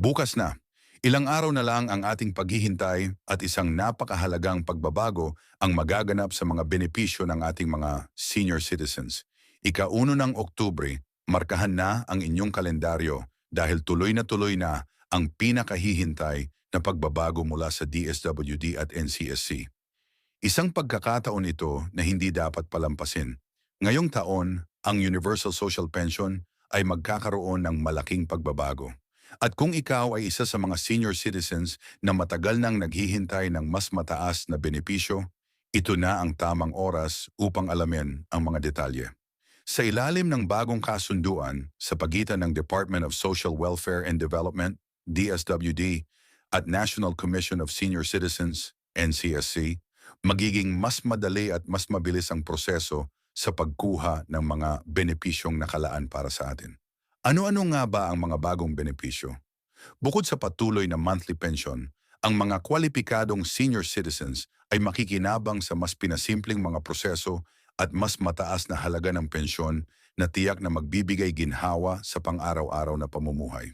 Bukas na. Ilang araw na lang ang ating paghihintay at isang napakahalagang pagbabago ang magaganap sa mga benepisyo ng ating mga senior citizens. Ika-1 ng Oktubre, markahan na ang inyong kalendaryo dahil tuloy na ang pinakahihintay na pagbabago mula sa DSWD at NCSC. Isang pagkakataon ito na hindi dapat palampasin. Ngayong taon, ang Universal Social Pension ay magkakaroon ng malaking pagbabago. At kung ikaw ay isa sa mga senior citizens na matagal nang naghihintay ng mas mataas na benepisyo, ito na ang tamang oras upang alamin ang mga detalye. Sa ilalim ng bagong kasunduan sa pagitan ng Department of Social Welfare and Development, DSWD, at National Commission of Senior Citizens, NCSC, magiging mas madali at mas mabilis ang proseso sa pagkuha ng mga benepisyong nakalaan para sa atin. Ano-ano nga ba ang mga bagong benepisyo? Bukod sa patuloy na monthly pension, ang mga kwalipikadong senior citizens ay makikinabang sa mas pinasimpleng mga proseso at mas mataas na halaga ng pensyon na tiyak na magbibigay ginhawa sa pang-araw-araw na pamumuhay.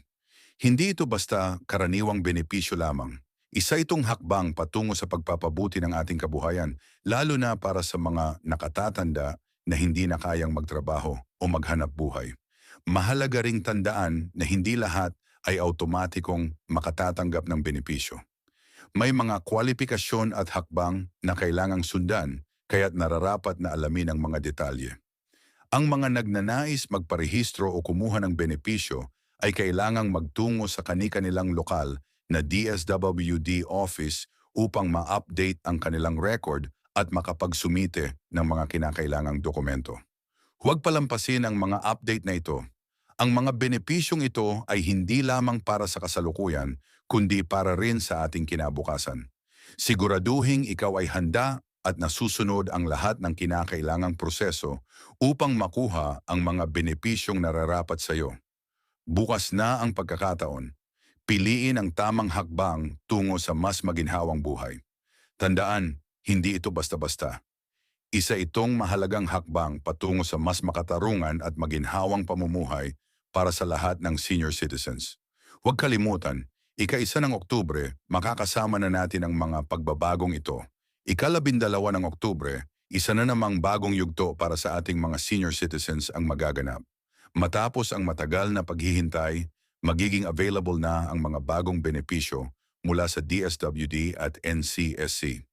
Hindi ito basta karaniwang benepisyo lamang. Isa itong hakbang patungo sa pagpapabuti ng ating kabuhayan, lalo na para sa mga nakatatanda na hindi na kayang magtrabaho o maghanap buhay. Mahalaga ring tandaan na hindi lahat ay automatikong makatatanggap ng benepisyo. May mga kwalifikasyon at hakbang na kailangang sundan kaya't nararapat na alamin ang mga detalye. Ang mga nagnanais magparehistro o kumuha ng benepisyo ay kailangang magtungo sa kani-kanilang lokal na DSWD office upang ma-update ang kanilang record at makapagsumite ng mga kinakailangang dokumento. Huwag palampasin ang mga update na ito. Ang mga benepisyong ito ay hindi lamang para sa kasalukuyan, kundi para rin sa ating kinabukasan. Siguraduhing ikaw ay handa at nasusunod ang lahat ng kinakailangang proseso upang makuha ang mga benepisyong nararapat sa iyo. Bukas na ang pagkakataon. Piliin ang tamang hakbang tungo sa mas maginhawang buhay. Tandaan, hindi ito basta-basta. Isa itong mahalagang hakbang patungo sa mas makatarungan at maginhawang pamumuhay para sa lahat ng senior citizens. Huwag kalimutan, ika-1 ng Oktubre, makakasama na natin ang mga pagbabagong ito. Ika-12 ng Oktubre, isa na namang bagong yugto para sa ating mga senior citizens ang magaganap. Matapos ang matagal na paghihintay, magiging available na ang mga bagong benepisyo mula sa DSWD at NCSC.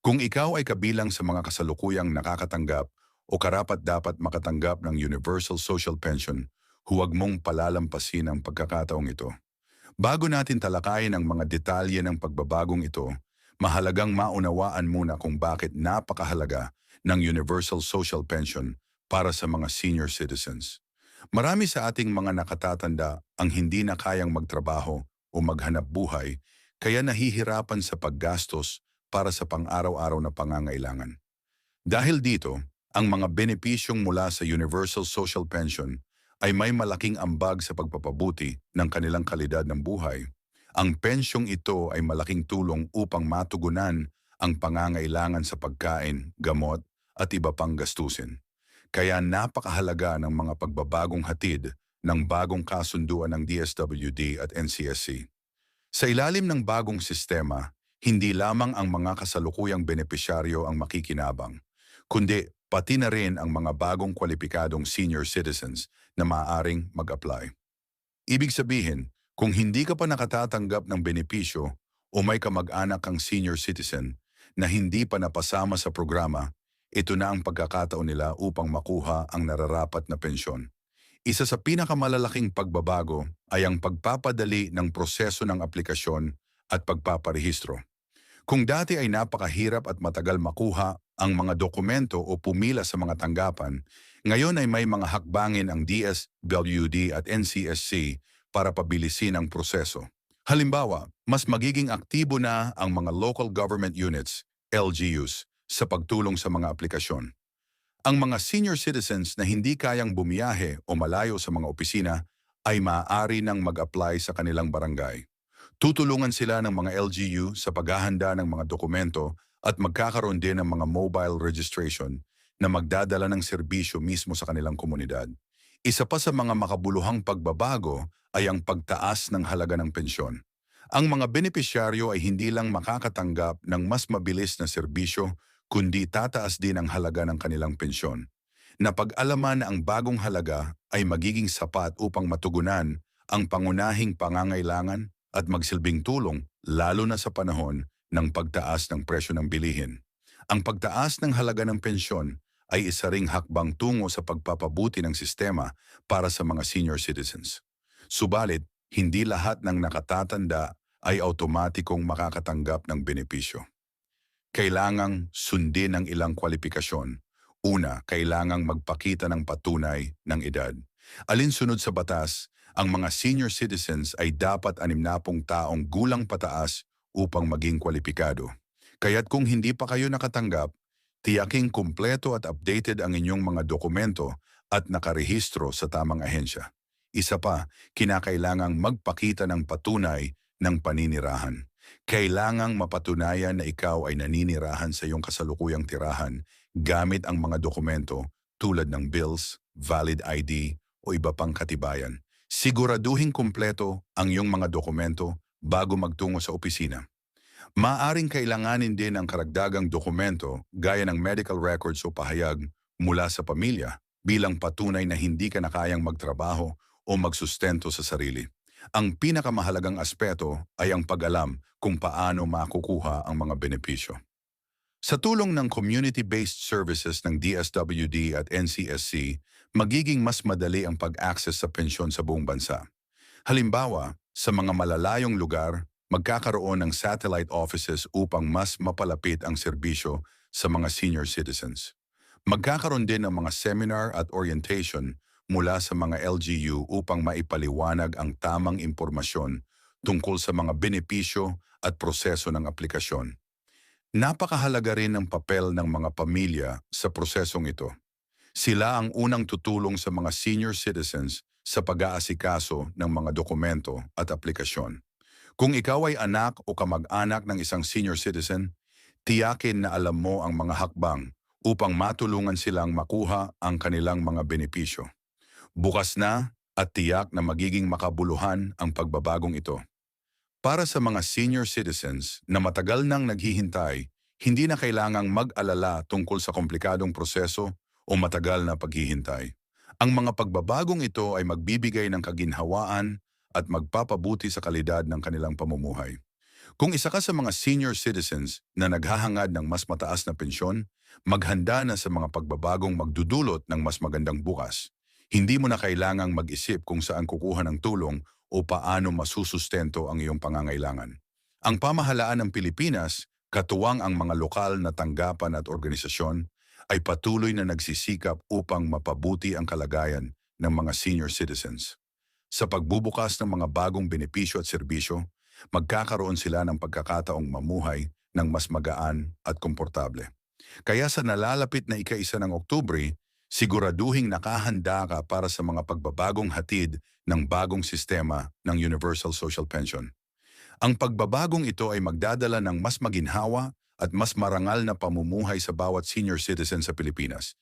Kung ikaw ay kabilang sa mga kasalukuyang nakakatanggap o karapat-dapat makatanggap ng Universal Social Pension, huwag mong palalampasin ang pagkakataong ito. Bago natin talakayin ang mga detalye ng pagbabagong ito, mahalagang maunawaan muna kung bakit napakahalaga ng Universal Social Pension para sa mga senior citizens. Marami sa ating mga nakatatanda ang hindi na kayang magtrabaho o maghanap buhay, kaya nahihirapan sa paggastos para sa pang-araw-araw na pangangailangan. Dahil dito, ang mga benepisyong mula sa Universal Social Pension ay may malaking ambag sa pagpapabuti ng kanilang kalidad ng buhay. Ang pensyong ito ay malaking tulong upang matugunan ang pangangailangan sa pagkain, gamot at iba pang gastusin. Kaya napakahalaga ng mga pagbabagong hatid ng bagong kasunduan ng DSWD at NCSC. Sa ilalim ng bagong sistema, hindi lamang ang mga kasalukuyang benepisyaryo ang makikinabang, kundi pati na rin ang mga bagong kwalipikadong senior citizens na maaaring mag-apply. Ibig sabihin, kung hindi ka pa nakatatanggap ng benepisyo o may kamag-anak kang senior citizen na hindi pa napasama sa programa, ito na ang pagkakataon nila upang makuha ang nararapat na pensyon. Isa sa pinakamalalaking pagbabago ay ang pagpapadali ng proseso ng aplikasyon at pagpaparehistro. Kung dati ay napakahirap at matagal makuha ang mga dokumento o pumila sa mga tanggapan, ngayon ay may mga hakbangin ang DSWD at NCSC para pabilisin ang proseso. Halimbawa, mas magiging aktibo na ang mga local government units, LGUs, sa pagtulong sa mga aplikasyon. Ang mga senior citizens na hindi kayang bumiyahe o malayo sa mga opisina ay maaari nang mag-apply sa kanilang barangay. Tutulungan sila ng mga LGU sa paghahanda ng mga dokumento at magkakaroon din ng mga mobile registration na magdadala ng serbisyo mismo sa kanilang komunidad. Isa pa sa mga makabuluhang pagbabago ay ang pagtaas ng halaga ng pensyon. Ang mga benepisyaryo ay hindi lang makakatanggap ng mas mabilis na serbisyo, kundi tataas din ang halaga ng kanilang pensyon. Napag-alaman na ang bagong halaga ay magiging sapat upang matugunan ang pangunahing pangangailangan at magsilbing tulong lalo na sa panahon ng pagtaas ng presyo ng bilihin. Ang pagtaas ng halaga ng pensyon ay isa ring hakbang tungo sa pagpapabuti ng sistema para sa mga senior citizens. Subalit, hindi lahat ng nakatatanda ay automatikong makakatanggap ng benepisyo. Kailangang sundin ang ilang kwalifikasyon. Una, kailangang magpakita ng patunay ng edad. Alinsunod sa batas, ang mga senior citizens ay dapat 60 taong gulang pataas upang maging kwalipikado. Kaya't kung hindi pa kayo nakatanggap, tiyaking kumpleto at updated ang inyong mga dokumento at nakarehistro sa tamang ahensya. Isa pa, kinakailangang magpakita ng patunay ng paninirahan. Kailangang mapatunayan na ikaw ay naninirahan sa iyong kasalukuyang tirahan gamit ang mga dokumento tulad ng bills, valid ID o iba pang katibayan. Siguraduhin kumpleto ang iyong mga dokumento bago magtungo sa opisina. Maaring kailanganin din ang karagdagang dokumento gaya ng medical records o pahayag mula sa pamilya bilang patunay na hindi ka na kayang magtrabaho o magsustento sa sarili. Ang pinakamahalagang aspeto ay ang pag-alam kung paano makukuha ang mga benepisyo. Sa tulong ng community-based services ng DSWD at NCSC, magiging mas madali ang pag-access sa pensyon sa buong bansa. Halimbawa, sa mga malalayong lugar, magkakaroon ng satellite offices upang mas mapalapit ang serbisyo sa mga senior citizens. Magkakaroon din ng mga seminar at orientation mula sa mga LGU upang maipaliwanag ang tamang impormasyon tungkol sa mga benepisyo at proseso ng aplikasyon. Napakahalaga rin ng papel ng mga pamilya sa prosesong ito. Sila ang unang tutulong sa mga senior citizens sa pag-aasikaso ng mga dokumento at aplikasyon. Kung ikaw ay anak o kamag-anak ng isang senior citizen, tiyakin na alam mo ang mga hakbang upang matulungan silang makuha ang kanilang mga benepisyo. Bukas na at tiyak na magiging makabuluhan ang pagbabagong ito. Para sa mga senior citizens na matagal nang naghihintay, hindi na kailangang mag-alala tungkol sa komplikadong proseso o matagal na paghihintay. Ang mga pagbabagong ito ay magbibigay ng kaginhawaan at magpapabuti sa kalidad ng kanilang pamumuhay. Kung isa ka sa mga senior citizens na naghahangad ng mas mataas na pensyon, maghanda na sa mga pagbabagong magdudulot ng mas magandang bukas. Hindi mo na kailangang mag-isip kung saan kukuha ng tulong o paano masusustento ang iyong pangangailangan. Ang pamahalaan ng Pilipinas, katuwang ang mga lokal na tanggapan at organisasyon, ay patuloy na nagsisikap upang mapabuti ang kalagayan ng mga senior citizens. Sa pagbubukas ng mga bagong benepisyo at serbisyo, magkakaroon sila ng pagkakataong mamuhay ng mas magaan at komportable. Kaya sa nalalapit na ika-1 ng Oktubre, siguraduhing nakahanda ka para sa mga pagbabagong hatid ng bagong sistema ng Universal Social Pension. Ang pagbabagong ito ay magdadala ng mas maginhawa at mas marangal na pamumuhay sa bawat senior citizen sa Pilipinas.